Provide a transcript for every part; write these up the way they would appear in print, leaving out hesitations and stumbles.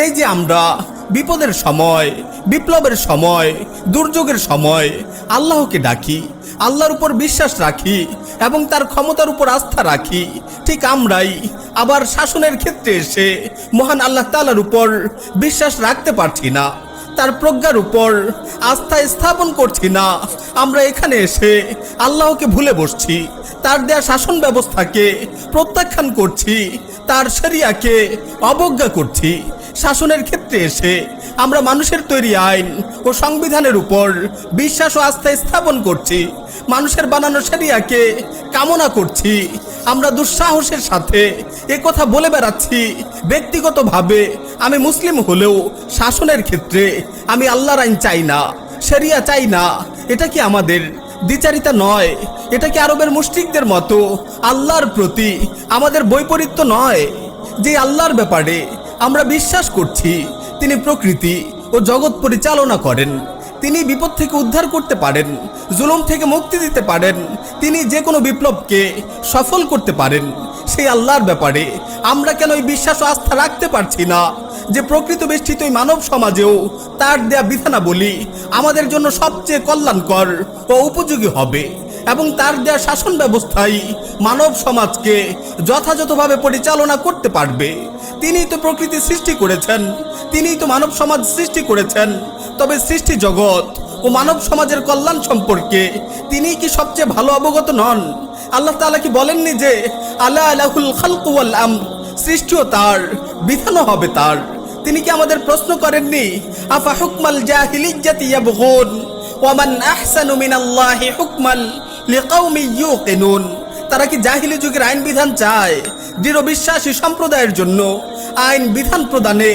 এই যে আমরা বিপদের সময়, বিপ্লবের সময়, দুর্যোগের সময় আল্লাহকে ডাকি, আল্লাহর উপর বিশ্বাস রাখি এবং তার ক্ষমতার উপর আস্থা রাখি, ঠিক আমরাই আবার শাসনের ক্ষেত্রে এসে মহান আল্লাহ তাআলার উপর বিশ্বাস রাখতে পারছি না, তার প্রজ্ঞার উপর আস্থা স্থাপন করছি না। আমরা এখানে এসে আল্লাহকে ভুলে বসছি, তার দেয়া শাসন ব্যবস্থাকে প্রত্যাখ্যান করছি, তার শরিয়াকে অবজ্ঞা করছি। শাসনের ক্ষেত্রে এসে আমরা মানুষের তৈরি আইন ও সংবিধানের উপর বিশ্বাস ও আস্থা স্থাপন করছি, মানুষের বানানো শরিয়াকে কামনা করছি। আমরা দুঃসাহসের সাথে কথা বলে বেড়াচ্ছি, ব্যক্তিগতভাবে আমি মুসলিম হলেও শাসনের ক্ষেত্রে আমি আল্লাহর আইন চাই না, শরিয়া চাই না। এটা কি আমাদের দ্বিচারিতা নয়? এটা কি আরবের মুশরিকদের মতো আল্লাহর প্রতি আমাদের বৈপরীত্য নয়? যে আল্লাহর ব্যাপারে আমরা বিশ্বাস করছি তিনি প্রকৃতি ও জগৎ পরিচালনা করেন, তিনি বিপদ থেকে উদ্ধার করতে পারেন, জুলুম থেকে মুক্তি দিতে পারেন, তিনি যে কোনো বিপ্লবকে সফল করতে পারেন, সেই আল্লাহর ব্যাপারে আমরা কেন এই বিশ্বাস ও আস্থা রাখতে পারছি না যে প্রকৃত বেষ্টিত এই মানব সমাজেও তার দেয়া বিধানাবলী আমাদের জন্য সবচেয়ে কল্যাণকর ও উপযোগী হবে এবং তার দেয়া শাসন ব্যবস্থাই মানব সমাজকে যথাযথভাবে পরিচালনা করতে পারবে। তিনিই তো প্রকৃতি সৃষ্টি করেছেন, তিনিই তো মানব সমাজ সৃষ্টি করেছেন। তবে সৃষ্টি জগৎ ও মানব সমাজের কল্যাণ সম্পর্কে তিনিই কি সবচেয়ে ভালো অবগত নন? আল্লাহ তাআলা কি বলেননি যে আলা লাহুল খালকু ওয়াল আমর, সৃষ্টিও তার, বিধানও হবে তার? তিনি কি আমাদের প্রশ্ন করেননি আফা হুকমাল জাহিলিয়্যাতি ইয়াবগুন ওয়া মান আহসানু মিনাল্লাহি হুকমান লিকাউমি ইউকিনুন? তারা কি জাহিলি যুগের আইন বিধান চায়? দৃঢ় বিশ্বাসী সম্প্রদায়ের জন্য আইন বিধান প্রদানে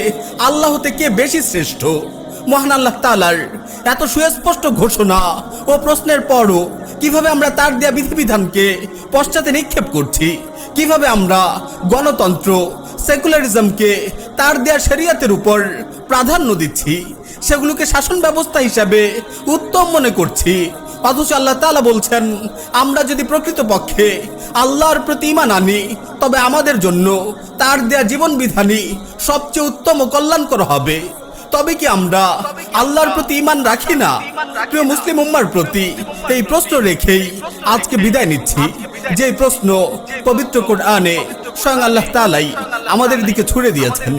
আল্লাহ থেকে বেশি শ্রেষ্ঠ। মহান আল্লাহ তাআলার এত সুস্পষ্ট ঘোষণা ও প্রশ্নের পরও কিভাবে আমরা তার দেয়া বিধিবিধানকে পশ্চাতে নিক্ষেপ করছি? কিভাবে আমরা গণতন্ত্র, সেকুলারিজমকে তার দেয়া শরিয়াতের উপর প্রাধান্য দিচ্ছি, সেগুলোকে শাসন ব্যবস্থা হিসাবে উত্তম মনে করছি? অথচ আল্লাহ তাআলা বলছেন আমরা যদি প্রকৃতপক্ষে আল্লাহর প্রতি ঈমান আনি তবে আমাদের জন্য তার দেয়া জীবন বিধানই সবচেয়ে উত্তম ও কল্যাণকর হবে। তবে কি আমরা আল্লাহর প্রতি ঈমান রাখি না? প্রিয় মুসলিম উম্মার প্রতি এই প্রশ্ন রেখেই আজকে বিদায় নিচ্ছি, যে প্রশ্ন পবিত্র কোরআনে স্বয়ং আল্লাহ তাআলাই আমাদের দিকে ছুড়ে দিয়েছেন।